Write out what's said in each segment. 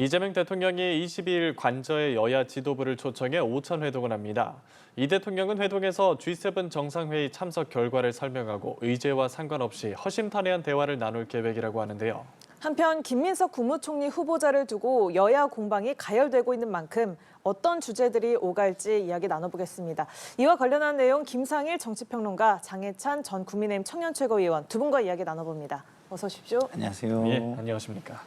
이재명 대통령이 22일 관저에 여야 지도부를 초청해 오찬 회동을 합니다. 이 대통령은 회동에서 G7 정상회의 참석 결과를 설명하고 의제와 상관없이 허심탄회한 대화를 나눌 계획이라고 하는데요. 한편 김민석 국무총리 후보자를 두고 여야 공방이 가열되고 있는 만큼 어떤 주제들이 오갈지 이야기 나눠보겠습니다. 이와 관련한 내용 김상일 정치평론가, 장해찬 전 국민의힘 청년최고위원 두 분과 이야기 나눠봅니다. 어서 오십시오. 안녕하세요. 예, 안녕하십니까.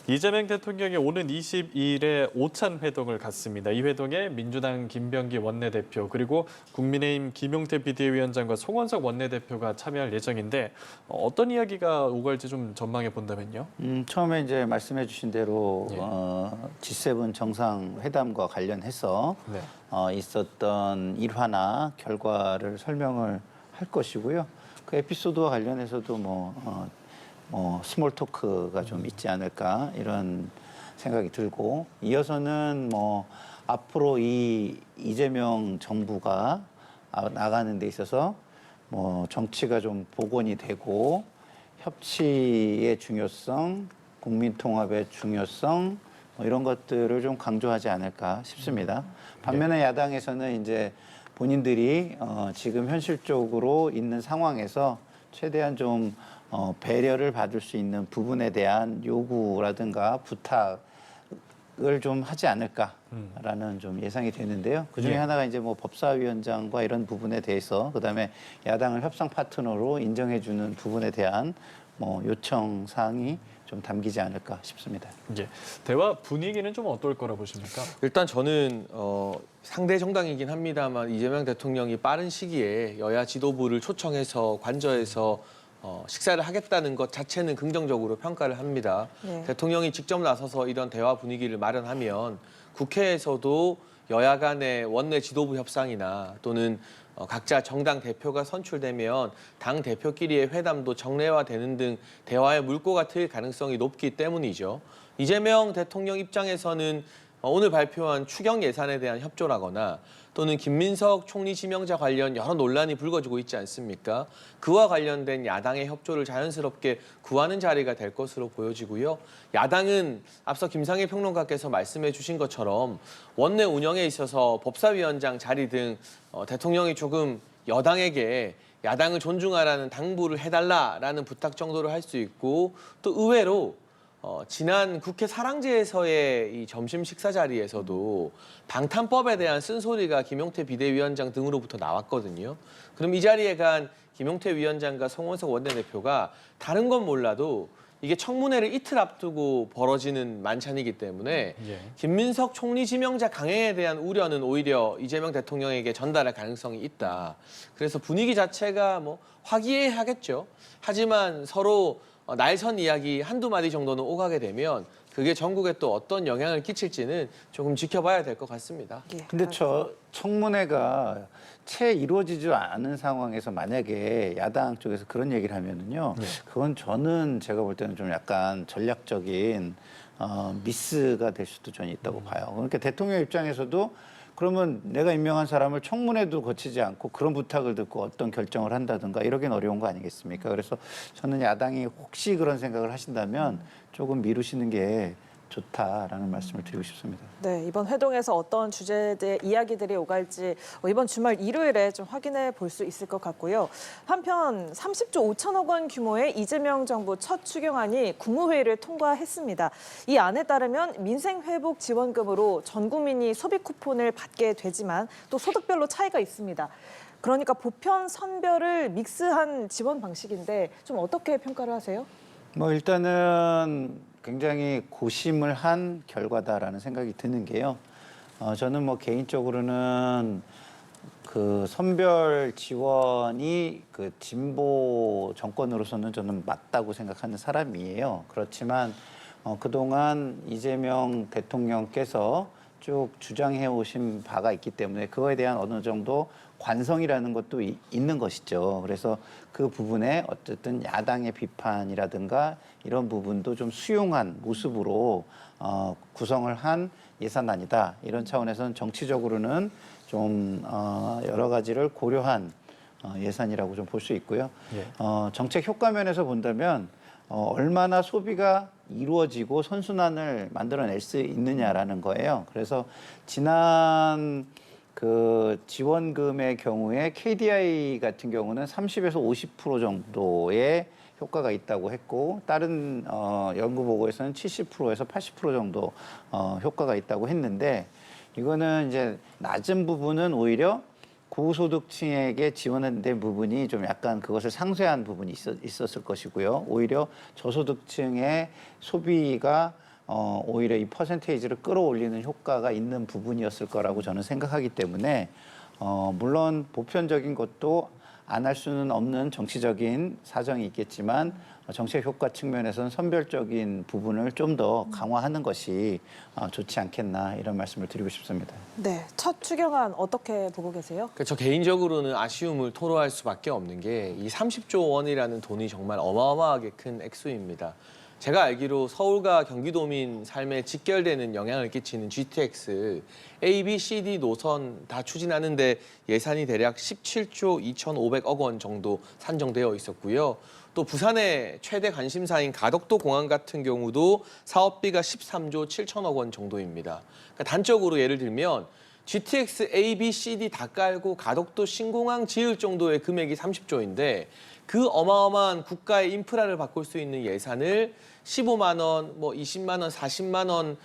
이재명 대통령이 오는 22일에 오찬 회동을 갖습니다. 이 회동에 민주당 김병기 원내대표 그리고 국민의힘 김용태 비대위원장과 송원석 원내대표가 참여할 예정인데 어떤 이야기가 오갈지 좀 전망해 본다면요. 처음에 이제 말씀해 주신 대로 예. G7 정상회담과 관련해서 네. 있었던 일화나 결과를 설명을 할 것이고요. 그 에피소드와 관련해서도 스몰 토크가 좀 있지 않을까 이런 생각이 들고, 이어서는 앞으로 이 이재명 정부가 나가는 데 있어서 정치가 좀 복원이 되고 협치의 중요성, 국민 통합의 중요성 이런 것들을 좀 강조하지 않을까 싶습니다. 반면에 야당에서는 이제 본인들이 지금 현실적으로 있는 상황에서 최대한 좀 배려를 받을 수 있는 부분에 대한 요구라든가 부탁을 좀 하지 않을까라는 좀 예상이 되는데요. 그중에 예. 하나가 이제 법사위원장과 이런 부분에 대해서, 그다음에 야당을 협상 파트너로 인정해주는 부분에 대한 요청 사항이 좀 담기지 않을까 싶습니다. 예. 대화 분위기는 좀 어떨 거라 보십니까? 일단 저는 상대 정당이긴 합니다만 이재명 대통령이 빠른 시기에 여야 지도부를 초청해서 관저에서 식사를 하겠다는 것 자체는 긍정적으로 평가를 합니다. 네. 대통령이 직접 나서서 이런 대화 분위기를 마련하면 국회에서도 여야 간의 원내 지도부 협상이나 또는 각자 정당 대표가 선출되면 당 대표끼리의 회담도 정례화되는 등 대화의 물꼬가 트일 가능성이 높기 때문이죠. 이재명 대통령 입장에서는 오늘 발표한 추경 예산에 대한 협조라거나 또는 김민석 총리 지명자 관련 여러 논란이 불거지고 있지 않습니까? 그와 관련된 야당의 협조를 자연스럽게 구하는 자리가 될 것으로 보여지고요. 야당은 앞서 김상일 평론가께서 말씀해 주신 것처럼 원내 운영에 있어서 법사위원장 자리 등 대통령이 조금 여당에게 야당을 존중하라는 당부를 해달라라는 부탁 정도를 할 수 있고, 또 의외로 지난 국회 사랑제에서의 이 점심 식사 자리에서도 방탄법에 대한 쓴소리가 김용태 비대위원장 등으로부터 나왔거든요. 그럼 이 자리에 간 김용태 위원장과 송원석 원내대표가 다른 건 몰라도 이게 청문회를 이틀 앞두고 벌어지는 만찬이기 때문에 예. 김민석 총리 지명자 강행에 대한 우려는 오히려 이재명 대통령에게 전달할 가능성이 있다. 그래서 분위기 자체가 화기애애하겠죠. 하지만 서로 날선 이야기 한두 마디 정도는 오가게 되면 그게 전국에 또 어떤 영향을 끼칠지는 조금 지켜봐야 될 것 같습니다. 예. 근데 청문회가 채 이루어지지 않은 상황에서 만약에 야당 쪽에서 그런 얘기를 하면은요, 그건 제가 볼 때는 좀 약간 전략적인 미스가 될 수도 저는 있다고 봐요. 그러니까 대통령 입장에서도 그러면 내가 임명한 사람을 청문회도 거치지 않고 그런 부탁을 듣고 어떤 결정을 한다든가 이러긴 어려운 거 아니겠습니까? 그래서 저는 야당이 혹시 그런 생각을 하신다면 조금 미루시는 게 좋다라는 말씀을 드리고 싶습니다. 네, 이번 회동에서 어떤 주제의 이야기들이 오갈지 이번 주말 일요일에 좀 확인해 볼 수 있을 것 같고요. 한편 30조 5천억 원 규모의 이재명 정부 첫 추경안이 국무회의를 통과했습니다. 이 안에 따르면 민생회복 지원금으로 전 국민이 소비 쿠폰을 받게 되지만 또 소득별로 차이가 있습니다. 그러니까 보편 선별을 믹스한 지원 방식인데 좀 어떻게 평가를 하세요? 일단은 굉장히 고심을 한 결과다라는 생각이 드는 게요. 저는 개인적으로는 그 선별 지원이 그 진보 정권으로서는 저는 맞다고 생각하는 사람이에요. 그렇지만 그동안 이재명 대통령께서 쭉 주장해 오신 바가 있기 때문에 그거에 대한 어느 정도 관성이라는 것도 있는 것이죠. 그래서 그 부분에 어쨌든 야당의 비판이라든가 이런 부분도 좀 수용한 모습으로 구성을 한 예산안이다. 이런 차원에서는 정치적으로는 좀 여러 가지를 고려한 예산이라고 좀 볼 수 있고요. 예. 정책 효과 면에서 본다면 얼마나 소비가 이루어지고 선순환을 만들어낼 수 있느냐라는 거예요. 그래서 지난 그 지원금의 경우에 KDI 같은 경우는 30에서 50% 정도의 효과가 있다고 했고 다른 연구 보고에서는 70%에서 80% 정도 효과가 있다고 했는데 이거는 이제 낮은 부분은 오히려 고소득층에게 지원된 부분이 좀 약간 그것을 상쇄한 부분이 있었을 것이고요. 오히려 저소득층의 소비가 오히려 이 퍼센테이지를 끌어올리는 효과가 있는 부분이었을 거라고 저는 생각하기 때문에 물론 보편적인 것도 안 할 수는 없는 정치적인 사정이 있겠지만 정책 효과 측면에서는 선별적인 부분을 좀 더 강화하는 것이 좋지 않겠나 이런 말씀을 드리고 싶습니다. 네, 첫 추경안 어떻게 보고 계세요? 그러니까 저 개인적으로는 아쉬움을 토로할 수밖에 없는 게 이 30조 원이라는 돈이 정말 어마어마하게 큰 액수입니다. 제가 알기로 서울과 경기도민 삶에 직결되는 영향을 끼치는 GTX, A, B, C, D 노선 다 추진하는데 예산이 대략 17조 2,500억 원 정도 산정되어 있었고요. 또 부산의 최대 관심사인 가덕도 공항 같은 경우도 사업비가 13조 7천억 원 정도입니다. 그러니까 단적으로 예를 들면 GTX A, B, C, D 다 깔고 가덕도 신공항 지을 정도의 금액이 30조인데 그 어마어마한 국가의 인프라를 바꿀 수 있는 예산을 15만 원, 뭐 20만 원, 40만 원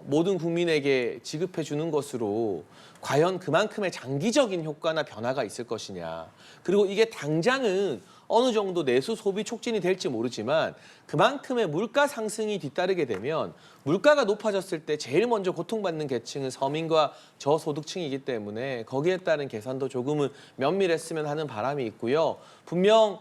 모든 국민에게 지급해 주는 것으로 과연 그만큼의 장기적인 효과나 변화가 있을 것이냐. 그리고 이게 당장은 어느 정도 내수 소비 촉진이 될지 모르지만 그만큼의 물가 상승이 뒤따르게 되면 물가가 높아졌을 때 제일 먼저 고통받는 계층은 서민과 저소득층이기 때문에 거기에 따른 계산도 조금은 면밀했으면 하는 바람이 있고요. 분명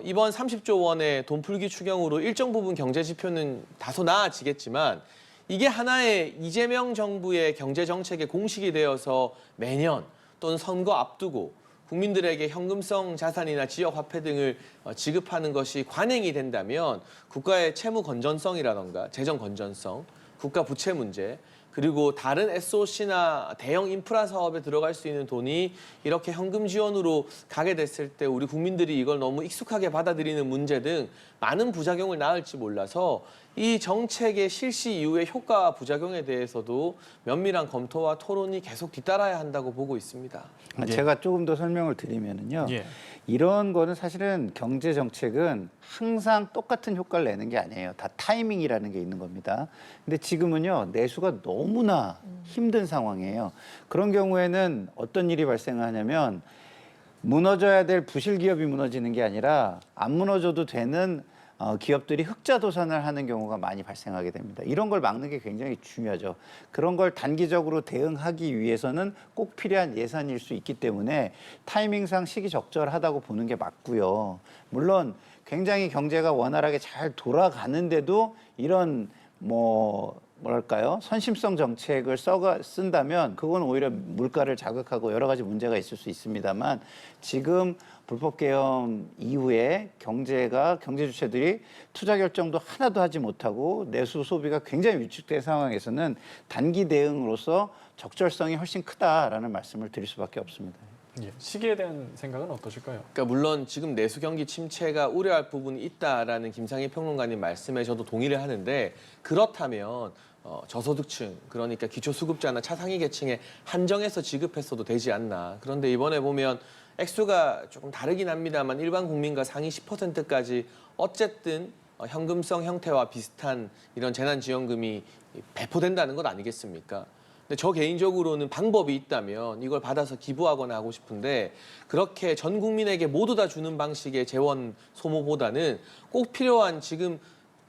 이번 30조 원의 돈풀기 추경으로 일정 부분 경제 지표는 다소 나아지겠지만 이게 하나의 이재명 정부의 경제 정책의 공식이 되어서 매년 또는 선거 앞두고 국민들에게 현금성 자산이나 지역 화폐 등을 지급하는 것이 관행이 된다면 국가의 채무 건전성이라던가 재정 건전성, 국가 부채 문제, 그리고 다른 SOC나 대형 인프라 사업에 들어갈 수 있는 돈이 이렇게 현금 지원으로 가게 됐을 때 우리 국민들이 이걸 너무 익숙하게 받아들이는 문제 등 많은 부작용을 낳을지 몰라서 이 정책의 실시 이후의 효과와 부작용에 대해서도 면밀한 검토와 토론이 계속 뒤따라야 한다고 보고 있습니다. 제가 조금 더 설명을 드리면은요. 예. 이런 거는 사실은 경제 정책은 항상 똑같은 효과를 내는 게 아니에요. 다 타이밍이라는 게 있는 겁니다. 근데 지금은요, 내수가 너무나 힘든 상황이에요. 그런 경우에는 어떤 일이 발생하냐면 무너져야 될 부실 기업이 무너지는 게 아니라 안 무너져도 되는 기업들이 흑자 도산을 하는 경우가 많이 발생하게 됩니다. 이런 걸 막는 게 굉장히 중요하죠. 그런 걸 단기적으로 대응하기 위해서는 꼭 필요한 예산일 수 있기 때문에 타이밍상 시기적절하다고 보는 게 맞고요. 물론 굉장히 경제가 원활하게 잘 돌아가는데도 이런 뭐랄까요? 선심성 정책을 쓴다면 그건 오히려 물가를 자극하고 여러 가지 문제가 있을 수 있습니다만 지금 불법 개혁 이후에 경제 주체들이 투자 결정도 하나도 하지 못하고 내수 소비가 굉장히 위축된 상황에서는 단기 대응으로서 적절성이 훨씬 크다라는 말씀을 드릴 수밖에 없습니다. 예. 시기에 대한 생각은 어떠실까요? 그러니까 물론 지금 내수 경기 침체가 우려할 부분이 있다라는 김상희 평론가님 말씀에 저도 동의를 하는데 그렇다면 저소득층 그러니까 기초수급자나 차상위 계층에 한정해서 지급했어도 되지 않나. 그런데 이번에 보면 액수가 조금 다르긴 합니다만 일반 국민과 상위 10%까지 어쨌든 현금성 형태와 비슷한 이런 재난지원금이 배포된다는 것 아니겠습니까? 근데 저 개인적으로는 방법이 있다면 이걸 받아서 기부하거나 하고 싶은데 그렇게 전 국민에게 모두 다 주는 방식의 재원 소모보다는 꼭 필요한 지금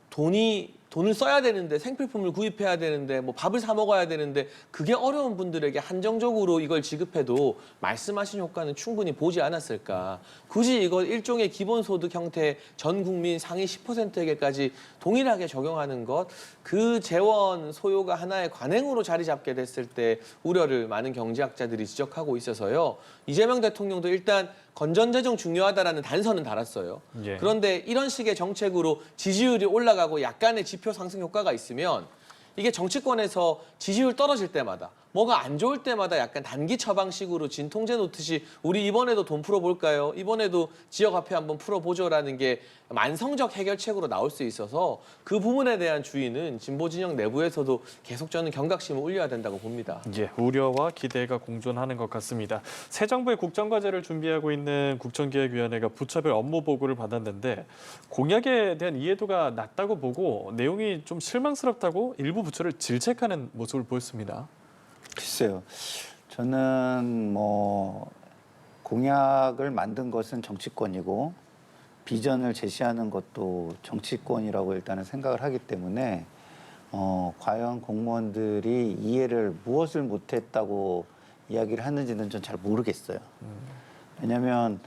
돈을 써야 되는데 생필품을 구입해야 되는데 뭐 밥을 사 먹어야 되는데 그게 어려운 분들에게 한정적으로 이걸 지급해도 말씀하신 효과는 충분히 보지 않았을까. 굳이 이걸 일종의 기본소득 형태 전 국민 상위 10%에게까지 동일하게 적용하는 것, 그 재원 소요가 하나의 관행으로 자리 잡게 됐을 때 우려를 많은 경제학자들이 지적하고 있어서요. 이재명 대통령도 일단 건전재정 중요하다라는 단서는 달았어요. 예. 그런데 이런 식의 정책으로 지지율이 올라가고 약간의 지표 상승 효과가 있으면 이게 정치권에서 지지율 떨어질 때마다 뭐가 안 좋을 때마다 약간 단기 처방식으로 진통제 놓듯이 우리 이번에도 돈 풀어볼까요? 이번에도 지역화폐 한번 풀어보죠라는 게 만성적 해결책으로 나올 수 있어서 그 부분에 대한 주의는 진보 진영 내부에서도 계속 저는 경각심을 울려야 된다고 봅니다. 예, 우려와 기대가 공존하는 것 같습니다. 새 정부의 국정과제를 준비하고 있는 국정기획위원회가 부처별 업무 보고를 받았는데 공약에 대한 이해도가 낮다고 보고 내용이 좀 실망스럽다고 일부 부처를 질책하는 모습을 보였습니다. 글쎄요. 저는 뭐 공약을 만든 것은 정치권이고 비전을 제시하는 것도 정치권이라고 일단은 생각을 하기 때문에 과연 공무원들이 이해를 무엇을 못했다고 이야기를 하는지는 전 잘 모르겠어요. 왜냐하면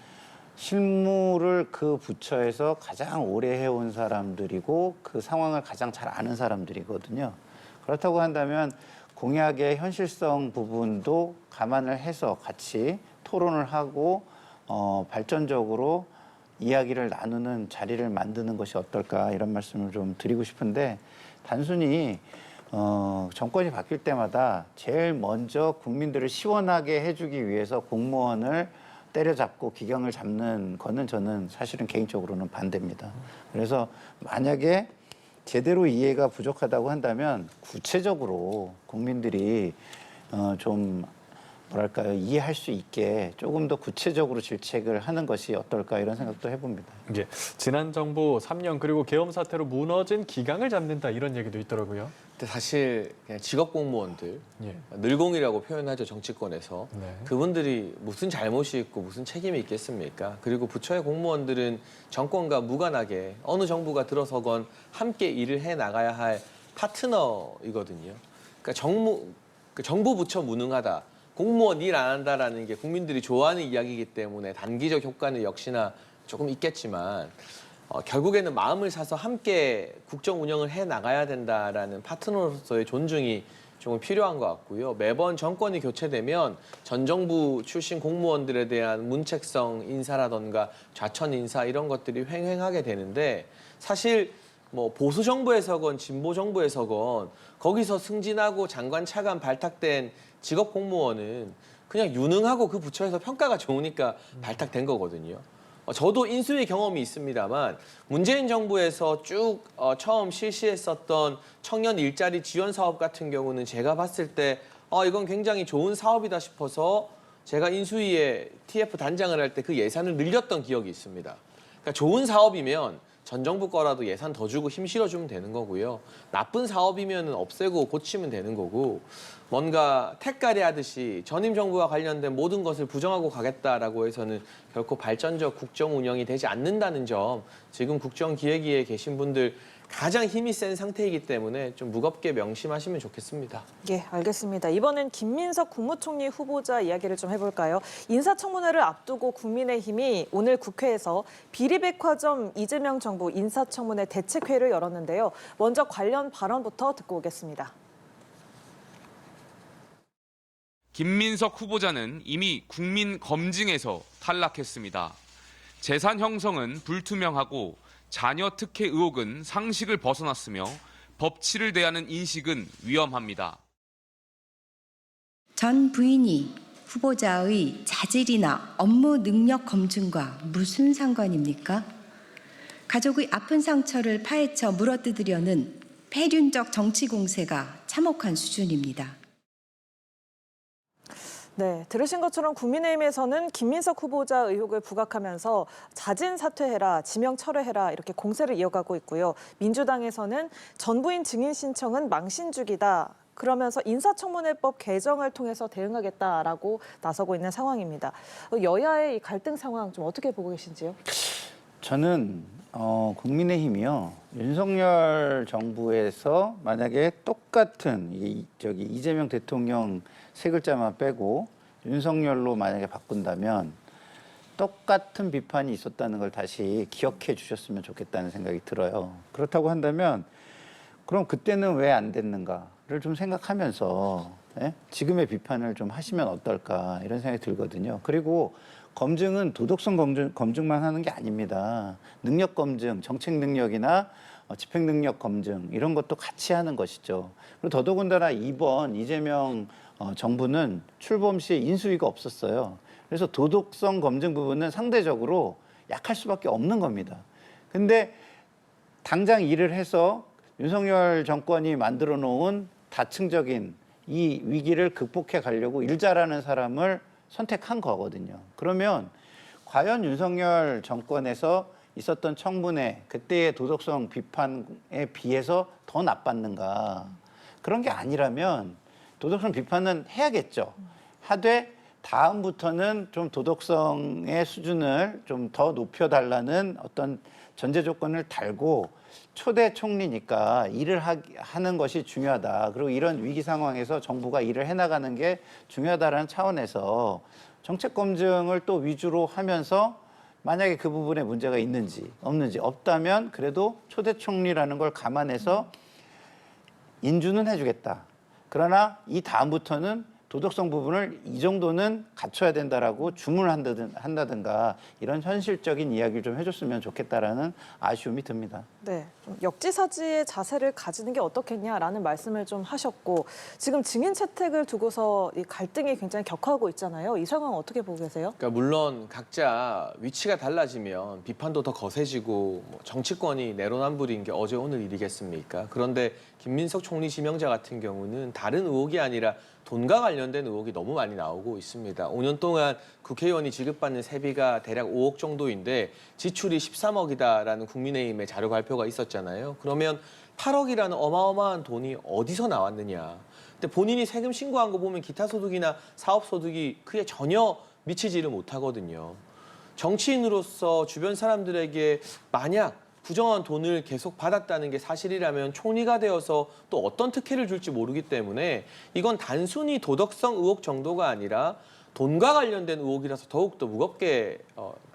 실무를 그 부처에서 가장 오래 해온 사람들이고 그 상황을 가장 잘 아는 사람들이거든요. 그렇다고 한다면 공약의 현실성 부분도 감안을 해서 같이 토론을 하고 발전적으로 이야기를 나누는 자리를 만드는 것이 어떨까 이런 말씀을 좀 드리고 싶은데 단순히 정권이 바뀔 때마다 제일 먼저 국민들을 시원하게 해주기 위해서 공무원을 때려잡고 기강을 잡는 거는 저는 사실은 개인적으로는 반대입니다. 그래서 만약에 제대로 이해가 부족하다고 한다면 구체적으로 국민들이 좀 뭐랄까요 이해할 수 있게 조금 더 구체적으로 질책을 하는 것이 어떨까 이런 생각도 해봅니다. 예, 지난 정부 3년 그리고 계엄 사태로 무너진 기강을 잡는다 이런 얘기도 있더라고요. 근데 사실 그냥 직업 공무원들 예. 늘공이라고 표현하죠 정치권에서. 네. 그분들이 무슨 잘못이 있고 무슨 책임이 있겠습니까? 그리고 부처의 공무원들은 정권과 무관하게 어느 정부가 들어서건 함께 일을 해 나가야 할 파트너이거든요. 그러니까 정부 부처 무능하다, 공무원 일 안 한다라는 게 국민들이 좋아하는 이야기이기 때문에 단기적 효과는 역시나 조금 있겠지만 결국에는 마음을 사서 함께 국정 운영을 해 나가야 된다라는 파트너로서의 존중이 조금 필요한 것 같고요. 매번 정권이 교체되면 전 정부 출신 공무원들에 대한 문책성 인사라던가 좌천 인사 이런 것들이 횡행하게 되는데 사실 뭐 보수 정부에서건 진보 정부에서건 거기서 승진하고 장관 차관 발탁된 직업 공무원은 그냥 유능하고 그 부처에서 평가가 좋으니까 발탁된 거거든요. 저도 인수위 경험이 있습니다만 문재인 정부에서 쭉 처음 실시했었던 청년 일자리 지원 사업 같은 경우는 제가 봤을 때 이건 굉장히 좋은 사업이다 싶어서 제가 인수위에 TF 단장을 할 때 그 예산을 늘렸던 기억이 있습니다. 그러니까 좋은 사업이면 전 정부 거라도 예산 더 주고 힘 실어주면 되는 거고요. 나쁜 사업이면 없애고 고치면 되는 거고 뭔가 택가리 하듯이 전임 정부와 관련된 모든 것을 부정하고 가겠다라고 해서는 결코 발전적 국정 운영이 되지 않는다는 점 지금 국정기획위에 계신 분들 가장 힘이 센 상태이기 때문에 좀 무겁게 명심하시면 좋겠습니다. 예, 알겠습니다. 이번엔 김민석 국무총리 후보자 이야기를 좀 해볼까요? 인사청문회를 앞두고 국민의힘이 오늘 국회에서 비리백화점 이재명 정부 인사청문회 대책회의를 열었는데요. 먼저 관련 발언부터 듣고 오겠습니다. 김민석 후보자는 이미 국민 검증에서 탈락했습니다. 재산 형성은 불투명하고 자녀 특혜 의혹은 상식을 벗어났으며 법치를 대하는 인식은 위험합니다. 전 부인이 후보자의 자질이나 업무 능력 검증과 무슨 상관입니까? 가족의 아픈 상처를 파헤쳐 물어뜯으려는 폐륜적 정치 공세가 참혹한 수준입니다. 네, 들으신 것처럼 국민의힘에서는 김민석 후보자 의혹을 부각하면서 자진 사퇴해라, 지명 철회해라 이렇게 공세를 이어가고 있고요. 민주당에서는 전 부인 증인 신청은 망신주기다. 그러면서 인사청문회법 개정을 통해서 대응하겠다라고 나서고 있는 상황입니다. 여야의 이 갈등 상황 좀 어떻게 보고 계신지요? 저는 국민의힘이요 윤석열 정부에서 만약에 똑같은 이재명 대통령 세 글자만 빼고 윤석열로 만약에 바꾼다면 똑같은 비판이 있었다는 걸 다시 기억해 주셨으면 좋겠다는 생각이 들어요. 그렇다고 한다면 그럼 그때는 왜 안 됐는가를 좀 생각하면서 지금의 비판을 좀 하시면 어떨까 이런 생각이 들거든요. 그리고 검증은 도덕성 검증만 하는 게 아닙니다. 능력 검증, 정책 능력이나 집행능력 검증 이런 것도 같이 하는 것이죠. 그리고 더더군다나 이번 이재명 정부는 출범 시에 인수위가 없었어요. 그래서 도덕성 검증 부분은 상대적으로 약할 수밖에 없는 겁니다. 근데 당장 일을 해서 윤석열 정권이 만들어 놓은 다층적인 이 위기를 극복해 가려고 일 잘하는 사람을 선택한 거거든요. 그러면 과연 윤석열 정권에서 있었던 청문회 그때의 도덕성 비판에 비해서 더 나빴는가? 그런 게 아니라면 도덕성 비판은 해야겠죠. 하되 다음부터는 좀 도덕성의 수준을 좀 더 높여달라는 어떤 전제 조건을 달고 초대 총리니까 일을 하는 것이 중요하다. 그리고 이런 위기 상황에서 정부가 일을 해나가는 게 중요하다라는 차원에서 정책 검증을 또 위주로 하면서 만약에 그 부분에 문제가 있는지 없는지 없다면 그래도 초대 총리라는 걸 감안해서 인준은 해주겠다. 그러나 이 다음부터는 도덕성 부분을 이 정도는 갖춰야 된다라고 주문을 한다든가 이런 현실적인 이야기를 좀 해줬으면 좋겠다라는 아쉬움이 듭니다. 네, 좀 역지사지의 자세를 가지는 게 어떻겠냐라는 말씀을 좀 하셨고 지금 증인 채택을 두고서 이 갈등이 굉장히 격화하고 있잖아요. 이 상황 어떻게 보고 계세요? 그러니까 물론 각자 위치가 달라지면 비판도 더 거세지고 정치권이 내로남불인 게 어제 오늘 일이겠습니까? 그런데 김민석 총리 지명자 같은 경우는 다른 의혹이 아니라 돈과 관련된 의혹이 너무 많이 나오고 있습니다. 5년 동안 국회의원이 지급받는 세비가 대략 5억 정도인데 지출이 13억이다라는 국민의힘의 자료 발표가 있었잖아요. 그러면 8억이라는 어마어마한 돈이 어디서 나왔느냐. 근데 본인이 세금 신고한 거 보면 기타 소득이나 사업 소득이 크게 전혀 미치지를 못하거든요. 정치인으로서 주변 사람들에게 만약 부정한 돈을 계속 받았다는 게 사실이라면 총리가 되어서 또 어떤 특혜를 줄지 모르기 때문에 이건 단순히 도덕성 의혹 정도가 아니라 돈과 관련된 의혹이라서 더욱더 무겁게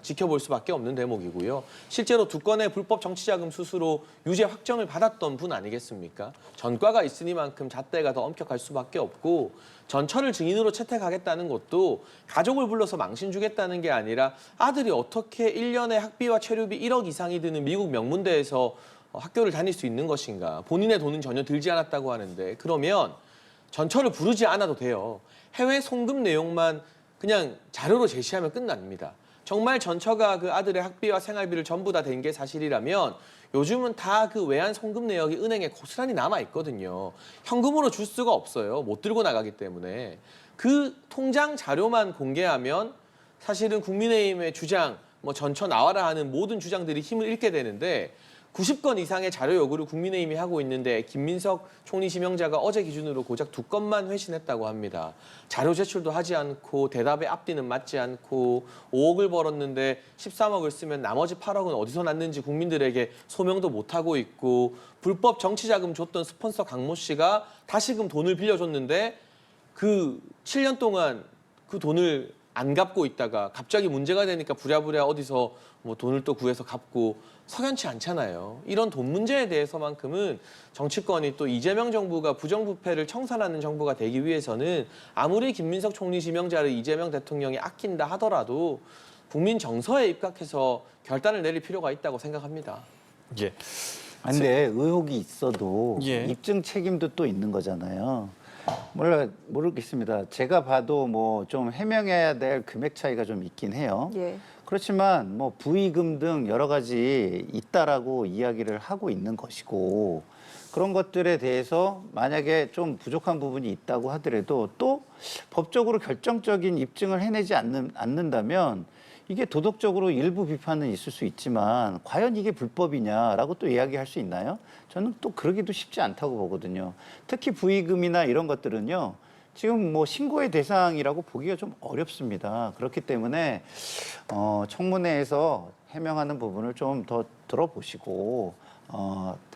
지켜볼 수밖에 없는 대목이고요. 실제로 두 건의 불법 정치자금 수수로 유죄 확정을 받았던 분 아니겠습니까? 전과가 있으니만큼 잣대가 더 엄격할 수밖에 없고 전처를 증인으로 채택하겠다는 것도 가족을 불러서 망신 주겠다는 게 아니라 아들이 어떻게 1년에 학비와 체류비 1억 이상이 드는 미국 명문대에서 학교를 다닐 수 있는 것인가. 본인의 돈은 전혀 들지 않았다고 하는데 그러면 전처를 부르지 않아도 돼요. 해외 송금 내용만 그냥 자료로 제시하면 끝납니다. 정말 전처가 그 아들의 학비와 생활비를 전부 다 댄 게 사실이라면 요즘은 다 그 외환 송금 내역이 은행에 고스란히 남아 있거든요. 현금으로 줄 수가 없어요. 못 들고 나가기 때문에. 그 통장 자료만 공개하면 사실은 국민의힘의 주장, 전처 나와라 하는 모든 주장들이 힘을 잃게 되는데 90건 이상의 자료 요구를 국민의힘이 하고 있는데 김민석 총리 지명자가 어제 기준으로 고작 2건만 회신했다고 합니다. 자료 제출도 하지 않고 대답의 앞뒤는 맞지 않고 5억을 벌었는데 13억을 쓰면 나머지 8억은 어디서 났는지 국민들에게 소명도 못하고 있고 불법 정치자금 줬던 스폰서 강모 씨가 다시금 돈을 빌려줬는데 그 7년 동안 그 돈을 안 갚고 있다가 갑자기 문제가 되니까 부랴부랴 어디서 돈을 또 구해서 갚고 석연치 않잖아요. 이런 돈 문제에 대해서만큼은 정치권이 또 이재명 정부가 부정부패를 청산하는 정부가 되기 위해서는 아무리 김민석 총리 지명자를 이재명 대통령이 아낀다 하더라도 국민 정서에 입각해서 결단을 내릴 필요가 있다고 생각합니다. 예. 근데 의혹이 있어도 예. 입증 책임도 또 있는 거잖아요. 모르겠습니다. 제가 봐도 좀 해명해야 될 금액 차이가 좀 있긴 해요. 예. 그렇지만 부의금 등 여러 가지 있다라고 이야기를 하고 있는 것이고 그런 것들에 대해서 만약에 좀 부족한 부분이 있다고 하더라도 또 법적으로 결정적인 입증을 해내지 않는다면 이게 도덕적으로 일부 비판은 있을 수 있지만 과연 이게 불법이냐라고 또 이야기할 수 있나요? 저는 또 그러기도 쉽지 않다고 보거든요. 특히 부의금이나 이런 것들은요. 지금 신고의 대상이라고 보기가 좀 어렵습니다. 그렇기 때문에 청문회에서 해명하는 부분을 좀 더 들어보시고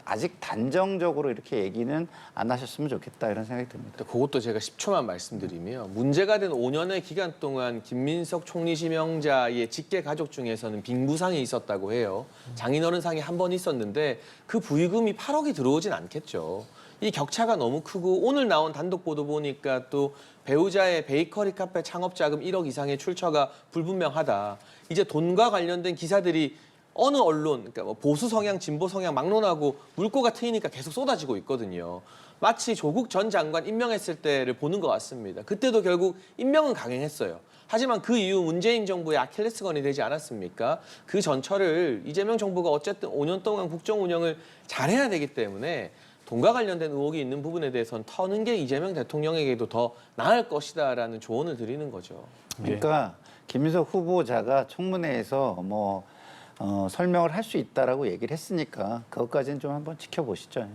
아직 단정적으로 이렇게 얘기는 안 하셨으면 좋겠다 이런 생각이 듭니다. 그것도 제가 10초만 말씀드리면 문제가 된 5년의 기간 동안 김민석 총리 지명자의 직계 가족 중에서는 빙부상이 있었다고 해요. 장인어른상이 한 번 있었는데 그 부의금이 8억이 들어오진 않겠죠. 이 격차가 너무 크고 오늘 나온 단독 보도 보니까 또 배우자의 베이커리 카페 창업 자금 1억 이상의 출처가 불분명하다. 이제 돈과 관련된 기사들이 어느 언론, 그러니까 뭐 보수 성향, 진보 성향 막론하고 물꼬가 트이니까 계속 쏟아지고 있거든요. 마치 조국 전 장관 임명했을 때를 보는 것 같습니다. 그때도 결국 임명은 강행했어요. 하지만 그 이후 문재인 정부의 아킬레스건이 되지 않았습니까? 그 전철을 이재명 정부가 어쨌든 5년 동안 국정 운영을 잘해야 되기 때문에 돈과 관련된 의혹이 있는 부분에 대해서는 터는 게 이재명 대통령에게도 더 나을 것이다라는 조언을 드리는 거죠. 그러니까 김민석 후보자가 청문회에서 설명을 할 수 있다라고 얘기를 했으니까 그것까지는 좀 한번 지켜보시죠.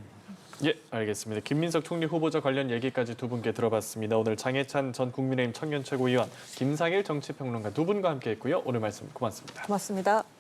예, 알겠습니다. 김민석 총리 후보자 관련 얘기까지 두 분께 들어봤습니다. 오늘 장해찬 전 국민의힘 청년최고위원, 김상일 정치평론가 두 분과 함께했고요. 오늘 말씀 고맙습니다. 고맙습니다.